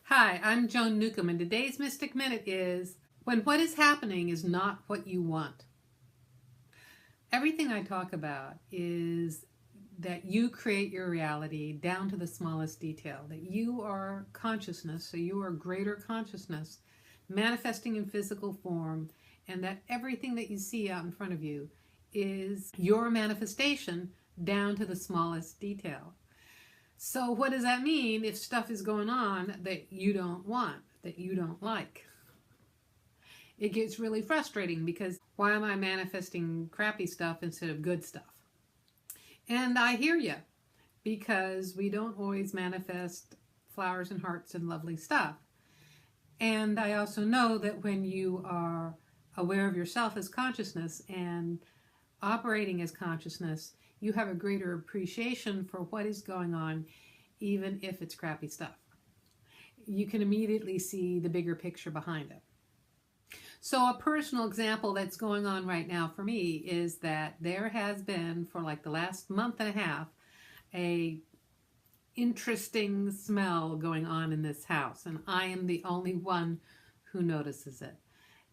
Hi, I'm Joan Newcomb, and today's Mystic Minute is when what is happening is not what you want. Everything I talk about is that you create your reality down to the smallest detail, that you are consciousness, so you are greater consciousness manifesting in physical form, and that everything that you see out in front of you is your manifestation down to the smallest detail. So what does that mean if stuff is going on that you don't want, that you don't like? It gets really frustrating because why am I manifesting crappy stuff instead of good stuff? And I hear you, because we don't always manifest flowers and hearts and lovely stuff. And I also know that when you are aware of yourself as consciousness and operating as consciousness, you have a greater appreciation for what is going on, even if it's crappy stuff. You can immediately see the bigger picture behind it. So a personal example that's going on right now for me is that there has been, for like the last month and a half, a interesting smell going on in this house, and I am the only one who notices it.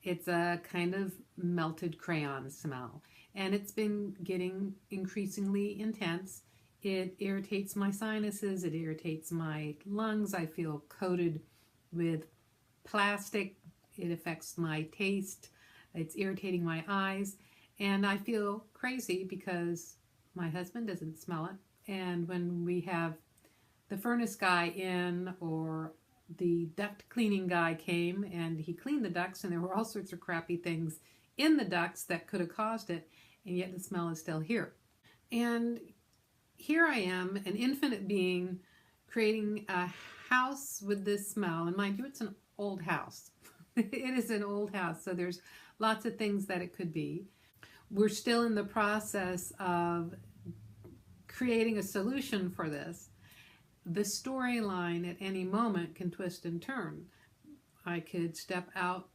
It's a kind of melted crayon smell, and it's been getting increasingly intense. It irritates my sinuses, it irritates my lungs. I feel coated with plastic. It affects my taste. It's irritating my eyes, and I feel crazy because my husband doesn't smell it. And when we have the furnace guy in, or the duct cleaning guy came and he cleaned the ducts, and there were all sorts of crappy things in the ducts that could have caused it, and yet the smell is still here. And here I am, an infinite being, creating a house with this smell. And mind you, it's an old house. It is an old house, so there's lots of things that it could be. We're still in the process of creating a solution for this. The storyline at any moment can twist and turn. I could step out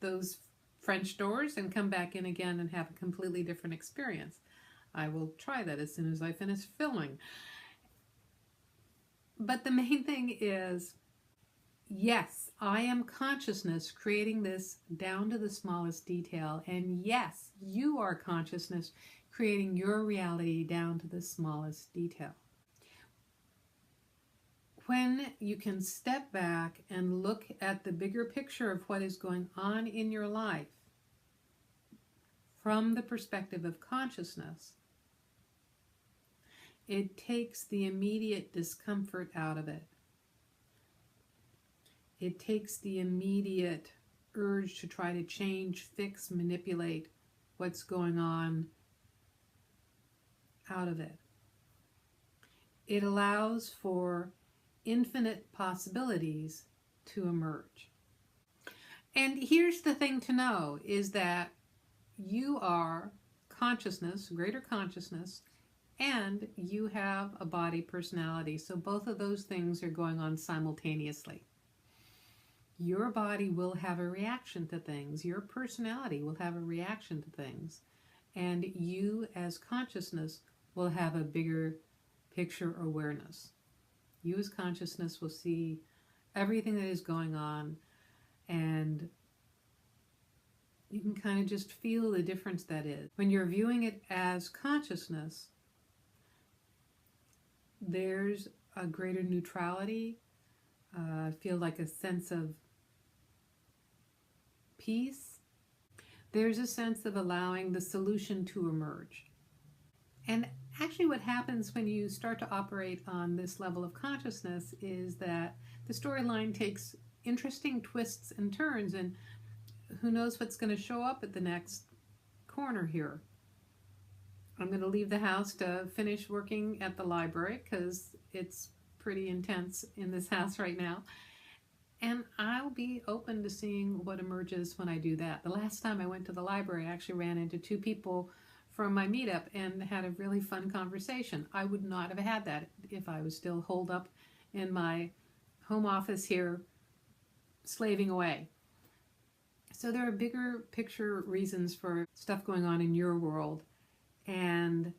those French doors and come back in again and have a completely different experience. I will try that as soon as I finish filming. But the main thing is, yes, I am consciousness creating this down to the smallest detail, and yes, you are consciousness creating your reality down to the smallest detail. When you can step back and look at the bigger picture of what is going on in your life from the perspective of consciousness, it takes the immediate discomfort out of it. It takes the immediate urge to try to change, fix, manipulate what's going on out of it. It allows for infinite possibilities to emerge. And here's the thing to know, is that you are consciousness, greater consciousness, and you have a body personality. So both of those things are going on simultaneously. Your body will have a reaction to things. Your personality will have a reaction to things. And you as consciousness will have a bigger picture awareness. You as consciousness will see everything that is going on, and you can kind of just feel the difference that is. When you're viewing it as consciousness, there's a greater neutrality. I feel like a sense of peace. There's a sense of allowing the solution to emerge. And actually what happens when you start to operate on this level of consciousness is that the storyline takes interesting twists and turns, and who knows what's going to show up at the next corner here. I'm going to leave the house to finish working at the library because it's pretty intense in this house right now. And I'll be open to seeing what emerges when I do that. The last time I went to the library, I actually ran into two people from my meetup and had a really fun conversation. I would not have had that if I was still holed up in my home office here, slaving away. So there are bigger picture reasons for stuff going on in your world. And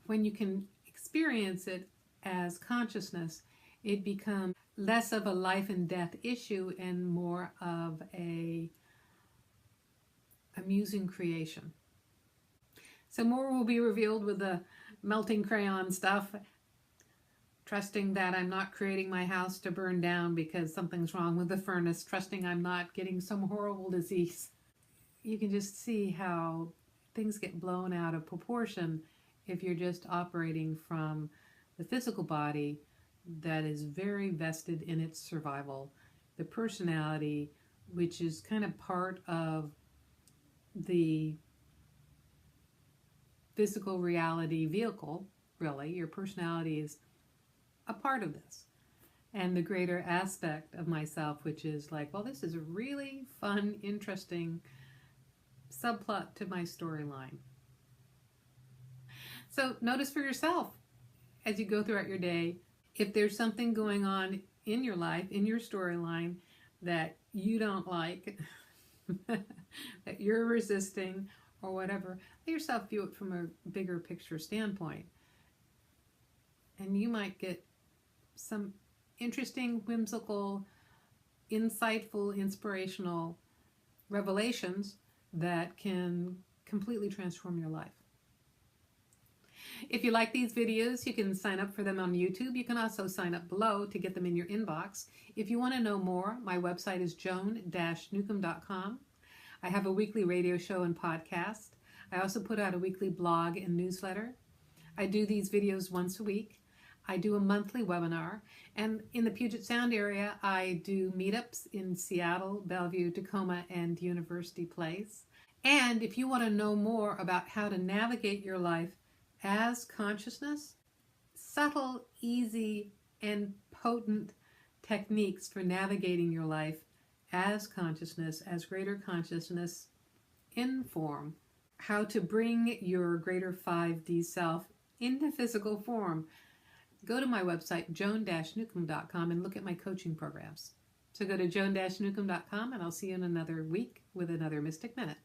when you can experience it as consciousness, it becomes less of a life and death issue and more of a amusing creation. So more will be revealed with the melting crayon stuff, trusting that I'm not creating my house to burn down because something's wrong with the furnace, trusting I'm not getting some horrible disease. You can just see how things get blown out of proportion if you're just operating from the physical body that is very vested in its survival, the personality, which is kind of part of the physical reality vehicle, really. Your personality is a part of this. And the greater aspect of myself, which is like, well, this is a really fun, interesting subplot to my storyline. So notice for yourself as you go throughout your day, if there's something going on in your life, in your storyline, that you don't like, that you're resisting or whatever, let yourself view it from a bigger picture standpoint. And you might get some interesting, whimsical, insightful, inspirational revelations that can completely transform your life. If you like these videos, you can sign up for them on YouTube. You can also sign up below to get them in your inbox. If you want to know more, my website is joan-newcomb.com. I have a weekly radio show and podcast. I also put out a weekly blog and newsletter. I do these videos once a week. I do a monthly webinar. And in the Puget Sound area, I do meetups in Seattle, Bellevue, Tacoma, and University Place. And if you want to know more about how to navigate your life as consciousness, subtle, easy, and potent techniques for navigating your life as consciousness, as greater consciousness in form, how to bring your greater 5D self into physical form, go to my website, joan-newcomb.com, and look at my coaching programs. So go to joan-newcomb.com, and I'll see you in another week with another Mystic Minute.